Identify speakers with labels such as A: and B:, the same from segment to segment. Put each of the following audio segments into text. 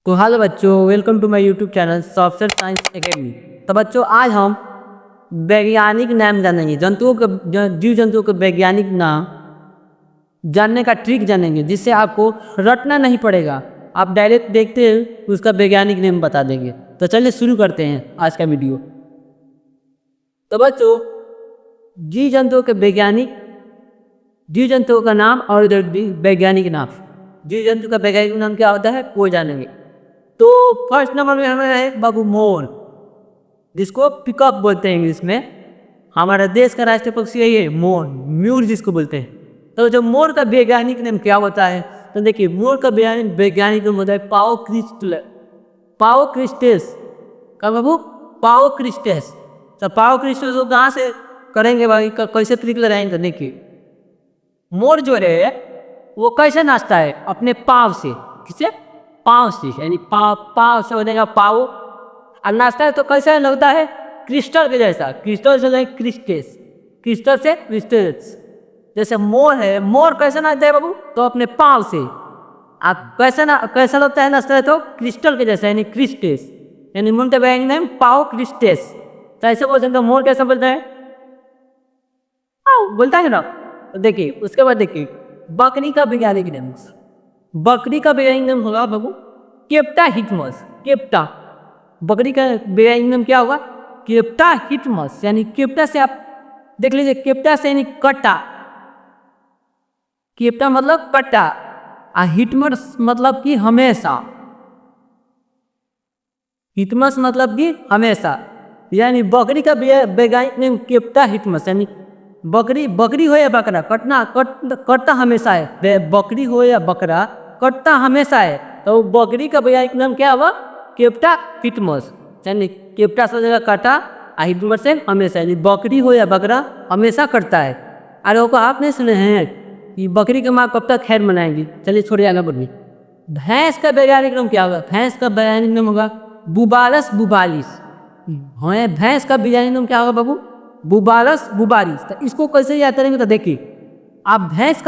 A: तो हेलो बच्चों, welcome to my YouTube channel software science academy. तो बच्चों, आज हम वैज्ञानिक नाम जानेंगे, जीव जंतुओं के वैज्ञानिक नाम जानने का ट्रिक जानेंगे, जिससे आपको रटना नहीं पड़ेगा। आप डायरेक्ट देखते हैं उसका वैज्ञानिक नाम बता देंगे। तो चलिए शुरू करते हैं आज का वीडियो। तो बच्चों, जीव जंतुओं का नाम और वैज्ञानिक नाम। जीव जंतु का वैज्ञानिक नाम क्या होता है वो जानेंगे। तो फर्स्ट नंबर में हमें है बाबू मोर, जिसको पिकअप बोलते हैं इंग्लिश में। हमारा देश का राष्ट्रीय पक्षी यही है, मोर, म्यूर जिसको बोलते हैं। तो जो मोर का वैज्ञानिक नाम क्या होता है, तो देखिए मोर का वैज्ञानिक नाम होता है पाओक्रिस्टेस का बाबू, पाओक्रिस्टेस। तो पाओक्रिस्टेस को कहाँ से करेंगे भाई, कैसे ट्रिक लगाएंगे? तो देखिए मोर जो है वो कैसे नाचता है, अपने पाँव से। किसे? पाँव से, यानी पाँव से बनेगा पाओ। और नाचता है तो कैसे लगता है? क्रिस्टल के जैसा। क्रिस्टल से क्रिस्टेस, क्रिस्टल से क्रिस्टेस। जैसे मोर है, मोर कैसे नाचता है बाबू? तो अपने पाँव से। आप कैसा लगता है नाचता है? तो क्रिस्टल के जैसा, यानी क्रिस्टेस। यानी बोलते हैं पाओ क्रिस्टेस। तो ऐसे बोल सकते मोर कैसा बोलता है? बोलता है ना। तो देखिए उसके बाद देखिए बकरी का वैज्ञानिक नाम। बकरी का वैज्ञानिक नाम होगा बाबू केप्टा हिटमस। केप्टा, बकरी का वैज्ञानिक नाम क्या होगा? केप्टा हिटमस। यानी केप्टा से आप देख लीजिए, केप्टा से यानी कट्टा। केप्टा मतलब कट्टा, और हिटमस मतलब कि हमेशा। हिटमस मतलब कि हमेशा, यानी बकरी का वैज्ञानिक नाम केप्टा हिटमस। यानी बकरी हो या बकरा, कटता हमेशा है। बकरी हो या बकरा, कटता हमेशा है। तो बकरी का वैज्ञानिक नाम क्या हुआ? केप्टा हिटमस। यानी केप्टा से जगह काटा, हिटमस से हमेशा, यानी बकरी हो या बकरा हमेशा कटता है। अरे वो आप नहीं सुने हैं कि बकरी की माँ कब तक खैर मनाएंगी? चलिए छोड़िए आगे बढ़िए। भैंस का वैज्ञानिक नाम क्या होगा? भैंस का वैज्ञानिक नाम होगा बुबारस बुबालिस। भैंस का वैज्ञानिक नाम क्या होगा बाबू? बुबारस बुबारिस। तो इसको कैसे याद करेंगे? तो देखिए आप भैंस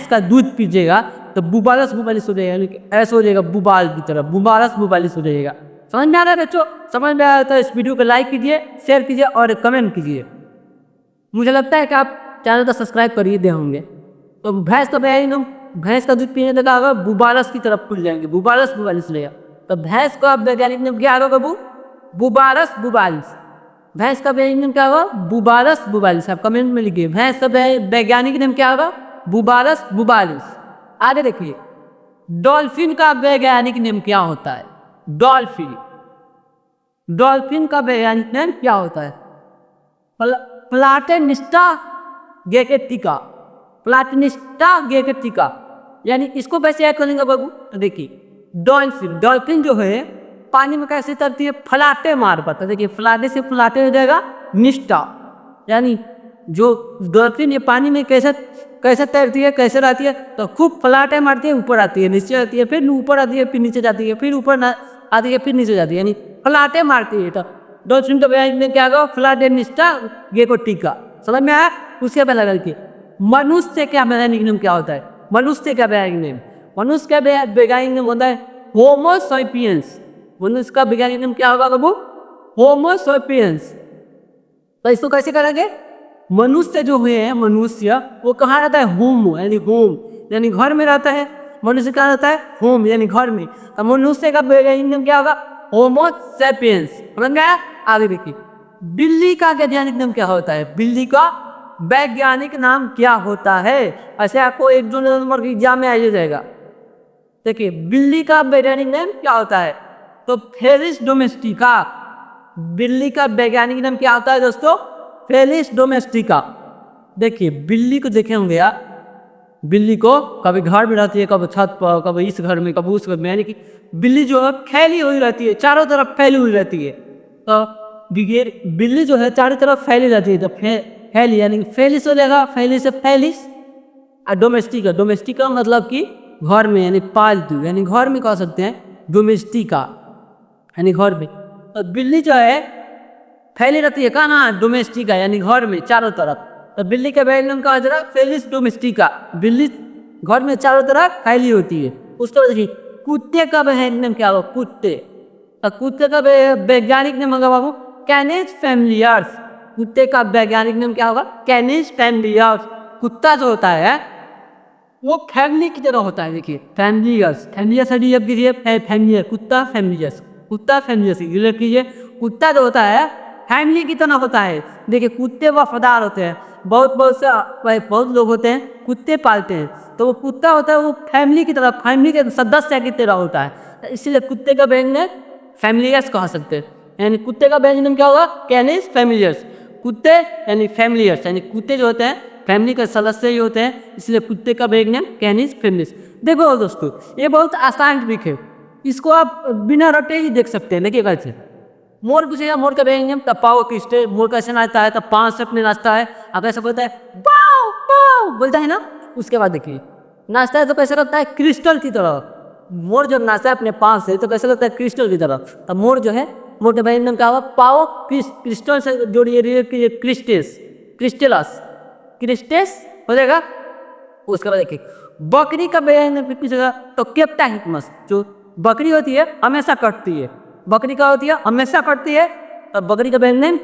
A: का दूध पीजिएगा तो बुबारस बुबालिस हो जाएगा, यानी कि ऐसा हो जाएगा बुबाल की तरह, बुबारस बुबालिस हो जाएगा। समझ में आ रहा है बच्चों? समझ में आ रहा है तो इस वीडियो को लाइक कीजिए, शेयर कीजिए और कमेंट कीजिए। मुझे लगता है कि आप चैनल को सब्सक्राइब कर ही दे होंगे। तो भैंस का वैज्ञानिक नाम, भैंस का दूध पीने लगा होगा बुबारस की तरफ खुल जाएंगे, बुबारस बुबालिस रहेगा। तो भैंस का वैज्ञानिक नाम क्या होगा बाबू? बुबारस बुबालिस। भैंस का वैज्ञानिक नाम क्या होगा? बुबारस बुबालिस। आप कमेंट में लिखिए भैंस का वैज्ञानिक नाम क्या होगा? बुबारस बुबालिस। आगे देखिए डॉल्फिन का वैज्ञानिक नाम क्या होता है? डॉल्फिन, डॉल्फिन का वैज्ञानिक नाम क्या होता है? प्लाटेनिस्टा गेकेटिका। प्लाटेनिस्टा गेकेटिका। यानी इसको वैसे याद करेंगे बाबू। तो देखिए डॉल्फिन जो है पानी में कैसे तैरती है? फलाटे मार पाता। देखिए फलाटे से फलाटे हो जाएगा निष्ठा। यानी जो डॉल्फिन ये पानी में कैसे तैरती है, कैसे रहती है? तो खूब फलाटे मारती है, ऊपर आती है, नीचे आती है, फिर ऊपर आती है, फिर नीचे जाती है, फिर ऊपर आती है, फिर नीचे जाती है, यानी फलाटे मारती है। तो डॉल्फिन का वैज्ञानिक क्या होगा? फ्लाटेनिस्टा गेकोटिका। समझ में आया? उसके पहले करके मनुष्य का वैज्ञानिक नाम क्या होता है? मनुष्य का वैज्ञानिक नाम, मनुष्य का वैज्ञानिक नाम होता है होमो सैपियंस। मनुष्य का वैज्ञानिक नाम क्या होगा बाबू? Homo sapiens. तो इसको कैसे करेंगे? मनुष्य जो है, मनुष्य वो कहाँ रहता है? होम, यानी होम, यानी घर में रहता है। मनुष्य कहाँ रहता है? होम, यानी घर में। तो मनुष्य का वैज्ञानिक नाम क्या होगा? Homo sapiens. समझ गया? आगे देखिए बिल्ली का वैज्ञानिक नाम क्या होता है? बिल्ली का वैज्ञानिक नाम क्या होता है? ऐसे आपको 1-2 नंबर के एग्जाम में आ जाएगा। देखिए बिल्ली का वैज्ञानिक नाम क्या होता है? तो फेलिस डोमेस्टिका। बिल्ली का वैज्ञानिक नाम क्या होता है दोस्तों? फेलिस डोमेस्टिका। देखिए बिल्ली को देखे होंगे आप, बिल्ली को कभी घर में रहती है, कभी छत पर, कभी इस घर में, कभी उस घर में, यानी कि बिल्ली जो है फैली हुई रहती है, चारों तरफ फैली हुई रहती है। तो बिल्ली जो है चारों तरफ फैली रहती है। तो फैली यानी फेलिस हो जाएगा, फैली से फैलिस। और डोमेस्टिका, डोमेस्टिका मतलब कि घर में, यानी पालतू, यानी घर में कह सकते हैं डोमेस्टिका, यानी घर में। तो बिल्ली जो है फैली रहती है कहाँ ना? डोमेस्टिका, यानी घर में चारों तरफ। तो बिल्ली का वैज्ञानिक नाम कहा जाएगा फेलिस डोमेस्टिका। बिल्ली घर में चारों तरफ फैली होती है। उसके बाद देखिए कुत्ते का वैज्ञानिक नाम क्या होगा? कुत्ते। तो कुत्ते का वैज्ञानिक नाम होगा बाबू कैनिस फैमिलियर्स। कुत्ते का वैज्ञानिक नाम क्या होगा? कैनिस फैमिलियर्स। कुत्ता जो होता है वो फैमिली की तरह होता है। देखिए फैमिलियर्स, फैमिलियर्स अब कीजिए फैमिलियर, कुत्ता फैमिलियर्स, कुत्ता फैमिलियर्स गिले कीजिए। कुत्ता जो होता है फैमिली की तरह होता है। देखिए कुत्ते वफादार होते हैं। बहुत लोग होते हैं कुत्ते पालते हैं, तो वो कुत्ता होता है वो फैमिली की तरह, फैमिली के सदस्य की तरह होता है, इसलिए कुत्ते का व्यंजन फैमिलियर्स कह सकते हैं। यानी कुत्ते का व्यंजन क्या होगा? कैनिस फैमिलियर्स। कुत्ते यानी फैमिलियर्स, यानी कुत्ते जो होते हैं फैमिली के सदस्य ही होते हैं, इसलिए कुत्ते का व्यंजन कैनिस फैमिलियर्स। देखो दोस्तों ये बहुत आसान ट्रिक है, इसको आप बिना रटे ही देख सकते हैं। देखिए कैसे मोर पूछेगा, मोर का व्यंजन तब पाओ किस्टे, मोर कैसे नाचता है? तब पाँव से अपने नाचता है। अगर ऐसा बोलता है बाओ बाओ बोलता है ना, उसके बाद देखिए नाचता है तो कैसे लगता है? क्रिस्टल की तरह। मोर जब नाचता है अपने पाँव से तो कैसे लगता है? क्रिस्टल की तरह। तब मोर जो है, मोर का व्यंजन क्या होगा? पाओ क्रिस्टल से जोड़िए क्रिस्टेस, क्रिस्टेलस, क्रिस्टेस हो जाएगा। उसके बाद देखिए बकरी का व्यंजन पूछेगा तो केप्टा हिकमस। जो बकरी होती है हमेशा कटती है, बकरी का होती है हमेशा कटती है, और बकरी का व्यंजन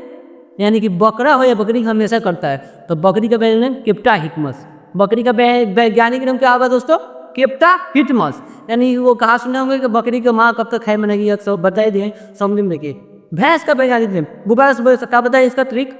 A: यानी कि बकरा हो या बकरी हमेशा कटता है, तो बकरी का व्यंजन केप्टा हिकमस। बकरी का वैज्ञानिक नाम क्या होगा दोस्तों? केप्टा हिटमस। यानी वो कहा सुने होंगे कि बकरी की माँ कब तक खाए बनेगी, सब बताई दिए समझ में। देखिए भैंस का वैज्ञानिक नाम बुबारस, क्या बताए इसका ट्रिक?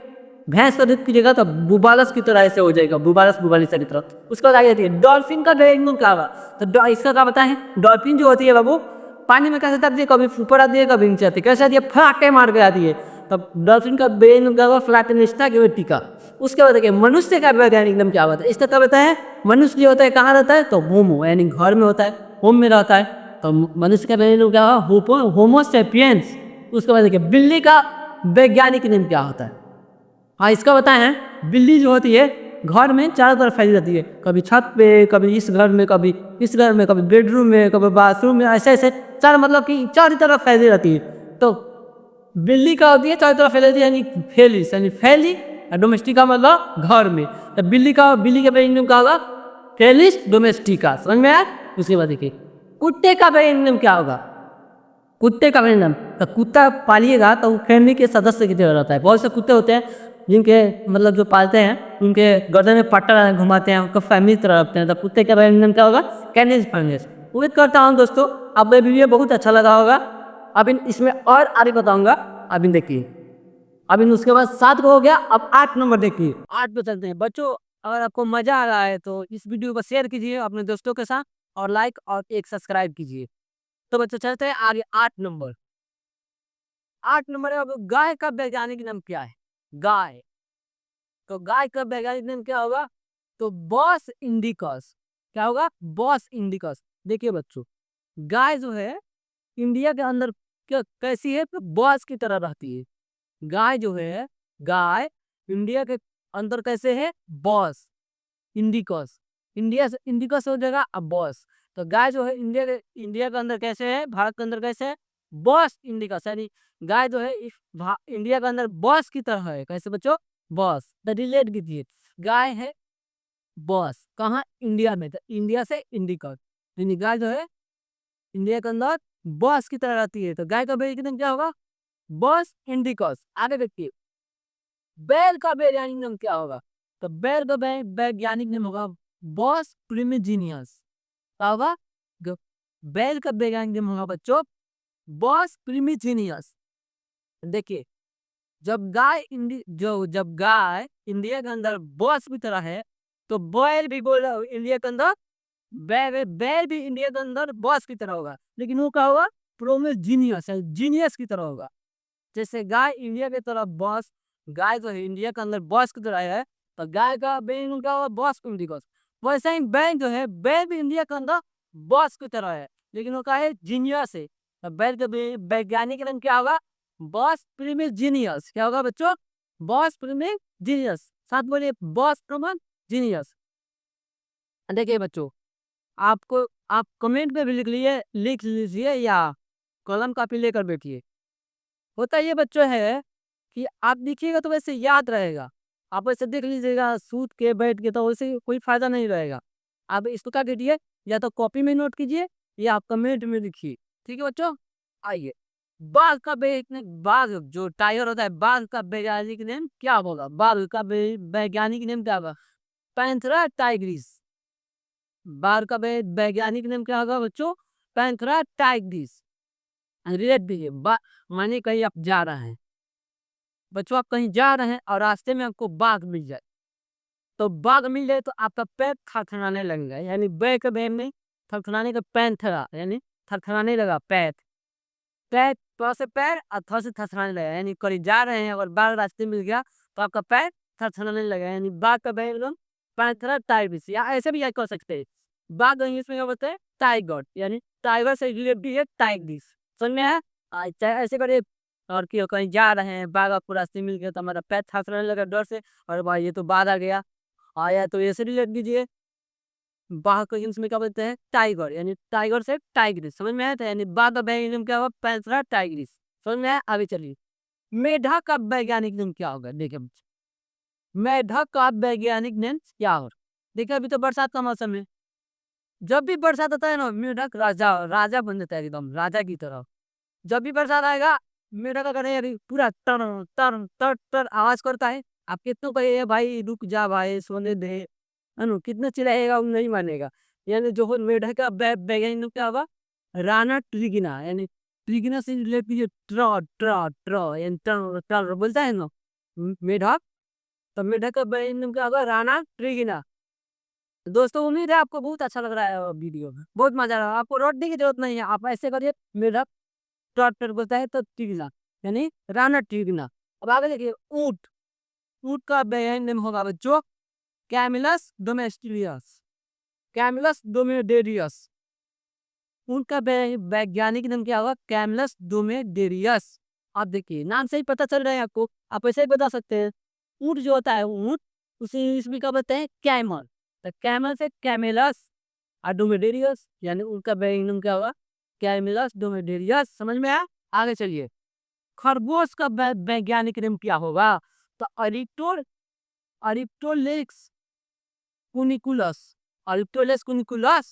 A: भैंस का दूध पीजिएगा तो बुबालस की तरह ऐसे हो जाएगा, बुबालस बुबालिसा की तरह। उसके बाद आगे जाती है डॉल्फिन का वैज्ञानिक क्या होगा? तो इसका क्या बताएं? डॉल्फिन जो होती है बाबू पानी में कैसे तैरती है? कभी ऊपर आती है कभी नीचे आती है। कैसे आती है? फटाके मार के आती है। तब डॉल्फिन का वैज्ञानिक क्या होगा? फ्लैटनिस्टा टिका। उसके बाद देखिए मनुष्य का वैज्ञानिक नाम क्या होता है? इसका क्या बताए? मनुष्य जो होता है कहाँ रहता है? तो होमो यानी घर में होता है, होम में रहता है। तो मनुष्य का वैज्ञानिक क्या होगा? होमो सेपियंस। उसके बाद देखिए बिल्ली का वैज्ञानिक नाम क्या होता है? हाँ इसका बताए हैं। बिल्ली जो होती है घर में चारों तरफ फैली रहती है, कभी छत पे, कभी इस घर में, कभी इस घर में, कभी बेडरूम में, कभी बाथरूम में, ऐसे ऐसे चार मतलब कि चारों तरफ फैली रहती है। तो बिल्ली का होती है चारों तरफ फैली रहती है, यानी फैलिस यानी फैली। डोमेस्टिका मतलब घर में। तो बिल्ली का व्यंजन क्या होगा? Felis domestica. समझ में आया? उसके बाद देखिए कुत्ते का व्यंजन क्या होगा? कुत्ते का व्यंजन तो कुत्ता पालिएगा तो फैमिली के सदस्य की तरह रहता है। बहुत से कुत्ते होते हैं जिनके मतलब जो पालते हैं उनके गर्दन में पट्टा घुमाते हैं, उनको फैमिली तरह रखते हैं। तो कुत्ते का व्यंजन क्या होगा? कैनिस फैमिलियस। उम्मीद करता हूँ दोस्तों अब ये वीडियो बहुत अच्छा लगा होगा। अब इसमें और आगे बताऊंगा। अब देखिए अब उसके बाद 7 को हो गया, अब 8 नंबर देखिए। 8 पे चलते हैं बच्चों। अगर आपको मजा आ रहा है तो इस वीडियो को शेयर कीजिए अपने दोस्तों के साथ, और लाइक और एक सब्सक्राइब कीजिए। तो बच्चों चलते हैं आगे 8 नंबर। 8 नंबर है, अब गाय का वैज्ञानिक नाम क्या है? गाय। तो गाय का वैज्ञानिक नाम क्या होगा? तो बॉस इंडिकस। क्या होगा? Bos indicus. देखिए बच्चों गाय जो है इंडिया के अंदर कैसी है? तो बॉस की तरह रहती है। गाय जो है, गाय इंडिया के अंदर कैसे है? Bos indicus. इंडिया से इंडिकस हो जाएगा अब बॉस। तो गाय जो है इंडिया के अंदर कैसे है? भारत के अंदर कैसे है? Bos indicus. यानी गाय जो है इंडिया के अंदर बॉस की तरह है। कैसे बच्चों? बॉस। द रिलेट कीजिए, गाय है बॉस कहाँ? इंडिया में। तो इंडिया से इंडिकस, यानी गाय जो है इंडिया के अंदर बॉस की तरह रहती है। तो गाय का वैज्ञानिक क्या होगा? Bos indicus. आगे देखिए बैल का वैज्ञानिक नाम क्या होगा? तो बैल का वैज्ञानिक नाम होगा बॉस प्रिमिजीनियस। क्या होगा? ग- बैल का वैज्ञानिक नाम होगा बच्चों बॉस प्रिमिजीनियस। देखिए जब गाय इंडिया के अंदर बॉस की तरह है, तो बैल भी बोल रहा इंडिया के अंदर बैल बैल भी इंडिया के अंदर बॉस की तरह होगा, लेकिन वो क्या होगा? प्रोमिजीनियस है, जीनियस की तरह होगा। जैसे गाय इंडिया की तरफ बॉस, गाय जो है इंडिया के अंदर बॉस की तरह है, तो गाय का बेन क्या होगा? Bos indicus. वैसे ही बैल जो है बैल भी इंडिया के अंदर बॉस की तरह है, लेकिन वो क्या है? जीनियस है। तो बैल का वैज्ञानिक नाम क्या होगा? Boss premise genius. क्या होगा बच्चों? Boss premise genius. साथ बोलिए बॉस प्रीमिस जीनियस। देखिए बच्चों आपको आप कमेंट में भी लिख लीजिए या कलम कापी लेकर बैठिए। होता ये बच्चों है कि आप लिखिएगा तो वैसे याद रहेगा, आप वैसे देख लीजिएगा सूत के बैठ के तो वैसे कोई फायदा नहीं रहेगा। आप इसको क्या कीजिए, या तो कॉपी में नोट कीजिए ये आप कमेंट में लिखिए। ठीक है बच्चों, आइए। बाघ का बाघ जो टाइगर होता है, बाघ का वैज्ञानिक नेम क्या होगा? बाघ का वैज्ञानिक नेम क्या होगा? Panthera Tigris. बाघ का वैज्ञानिक नेम क्या होगा बच्चों? Panthera Tigris. रिलेट दीजिए, मानिए कहीं आप जा रहे हैं बच्चों, आप कहीं जा रहे हैं और रास्ते में आपको बाघ मिल जाए, तो बाघ मिल जाए तो आपका पैर थरथराने लगेगा, यानी बै के बै में थरथराने का पैंथरा, यानी थरथराने लगा पैर। पैर थोड़ा से पैर और थोड़ा से थरथराने लगा, यानी कहीं जा रहे हैं अगर बाघ रास्ते मिल गया तो आपका पैर थरथराने लगेगा, यानी बाघ का पैर एकदम पैंथरा टाइग्रिस, या ऐसे भी याद कर सकते हैं। बाघ इंग्लिश में क्या बोलते हैं? टाइगर, यानी टाइगर से रिलेटेड भी है टाइग्रिस। समझ में है? अच्छा ऐसे करिए। और क्यों कहीं जा रहे हैं, बाघ आपको रास्ते मिल गया तो हमारा पैर थरथराने लगा डर से, और भाई ये तो बाघ आ गया, आया तो ऐसे रिलेट कीजिए। बाघ को इंग्लिश में क्या बोलते हैं? टाइगर, यानी टाइगर से टाइग्रिस। समझ में आया था? यानी बाघ का वैज्ञानिक नाम क्या होगा? Panthera Tigris. समझ में आया? आगे चलिए। मेढक का वैज्ञानिक नाम क्या होगा? देखिए बच्चे, मेढक का वैज्ञानिक नाम क्या होगा? देखिए अभी तो बरसात का मौसम है, जब भी बरसात होता है ना, मेढक राजा राजा बन जाता है, एकदम राजा की तरह। जब भी बरसात आएगा, मेढक अगर है पूरा टर टर टर टर आवाज करता है। आप कितनों कहिए भाई रुक जा भाई सोने दे, है ना, कितना चिल्लाएगा वो नहीं मानेगा। यानी जो हो मेढक का वैज्ञानिक नाम क्या होगा? राणा ट्रिगिना, यानी ट्रिगिना से रिलेट कीजिए, ट्र ट्र ट्र यानी टर टर बोलता है ना मेढक, तो मेढक का वैज्ञानिक नाम क्या होगा? राणा ट्रिगिना। दोस्तों उम्मीद है आपको बहुत अच्छा लग रहा है वीडियो में, बहुत मजा आ रहा है, आपको रोटने की जरूरत नहीं है, आप ऐसे करिए। मेढक ट्रैक्टर बोलता है तो टिगना, यानी राणा टिगना। अब आगे देखिए, ऊंट। ऊंट का वैज्ञानिक नाम होगा बच्चों कैमिलस डोमेस्टिलियस। कैमिलस डोमेडेरियस। ऊंट का वैज्ञानिक नाम क्या होगा? कैमिलस डोमेडेरियस। आप देखिए नाम से ही पता चल रहा है आपको, आप ऐसे ही बता सकते हैं। ऊंट जो होता है ऊंट, उसे इसमें क्या बोलते हैं? कैमल। तो कैमल से कैमिलस और डोमेडेरियस, यानी उनका वैज्ञानिक नाम क्या होगा? कैमिलस डोमेडेरियस। समझ में आया? आगे चलिए। खरगोश का वैज्ञानिक नाम क्या होगा? तो अरिप्टोर अरिप्टोलेक्स कुनिकुलस। अरिप्टोलेक्स कुनिकुलस,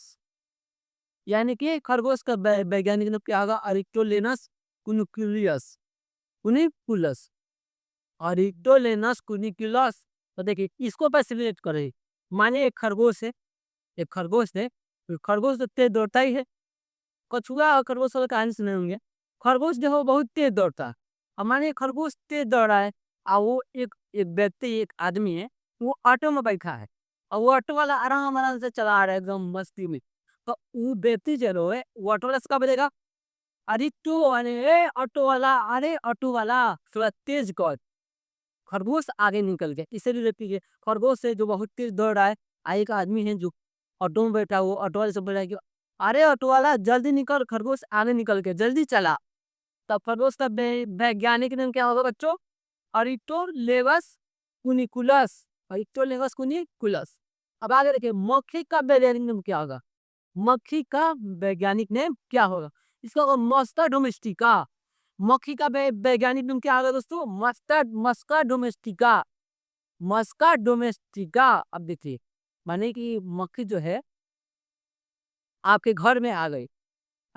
A: यानी कि खरगोश का वैज्ञानिक नाम क्या होगा? अरिप्टोलेनस कुनिकुलियस कुनिकुलस। अरिप्टोलेनस कुनिकुलस। तो देखिए इसको बस रिलेट करें। माने एक खरगोश है, एक खरगोश है, तो खरगोश तो तेज दौड़ता ही है। कछुआ और खरगोश वाला कहानी सुने होंगे। खरगोश जो है वो बहुत तेज दौड़ता है। अब मानिए खरगोश तेज दौड़ रहा है, और वो एक व्यक्ति, एक आदमी है, वो ऑटो में बैठा है, और वो ऑटो वाला आराम आराम से चला रहा है एकदम मस्ती में। तो वो व्यक्ति जो है वो ऑटो वाला से क्या बोलेगा? अरे तू, अरे ऑटो वाला, अरे ऑटो वाला थोड़ा तेज कर। खरगोश आगे निकल गया, इसे रिलेट कीजिए। खरगोश से जो बहुत तेज दौड़ रहा है, एक आदमी है जो ऑटो में बैठा, वो ऑटो वाले से बोल रहा है कि अरे ऑटो वाला जल्दी निकल, खरगोश आगे निकल के जल्दी चला। तब खरगोश का वैज्ञानिक नाम क्या होगा बच्चों? अरिस्टोलेवस कुनिकुलस। अरिस्टोलेवस कुनिकुलस। अब आगे देखिए, मक्खी का वैज्ञानिक नाम क्या होगा? मक्खी का वैज्ञानिक नाम क्या होगा? इसका होगा मस्का डोमेस्टिका। मक्खी का वैज्ञानिक नाम क्या होगा दोस्तों? मस्का डोमेस्टिका। मस्का डोमेस्टिका। अब देखिए, माने कि मक्खी जो है आपके घर में आ गई,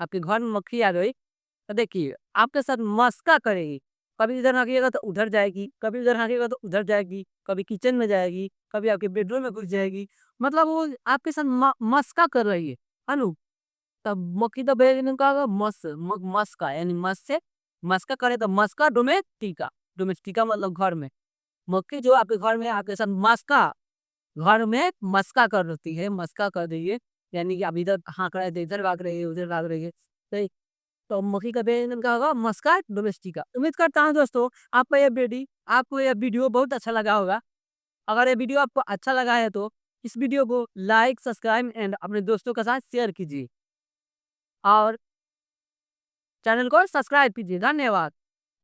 A: आपके घर में मक्खी आ गई, तो देखिए आपके साथ मस्का करेगी। कभी इधर भागिएगा तो उधर जाएगी, कभी उधर भागिएगा तो उधर जाएगी, कभी किचन में जाएगी, कभी आपके बेडरूम में घुस जाएगी। मतलब वो आपके साथ मस्का कर रही है नु। तब मक्खी तो बेचने का होगा मस्का, यानी मस से मस्का करे तो मस्का डोमेस्टिका। डोमेस्टिका मतलब घर में। मक्खी जो आपके घर में आपके साथ मस्का, घर में मस्का कर रही है, मस्का कर रही है, यानी कि आप इधर हाँक रहे हैं तो इधर भाग रही है, उधर भाग रही है। तो मक्खी का बेचने का होगा मस्का डोमेस्टिका। उम्मीद करता हूँ दोस्तों आपको ये वीडियो बहुत अच्छा लगा होगा। अगर ये वीडियो आपको अच्छा लगा है तो इस वीडियो को लाइक, सब्सक्राइब एंड अपने दोस्तों के साथ शेयर कीजिए, और चैनल को सब्सक्राइब कीजिए। धन्यवाद।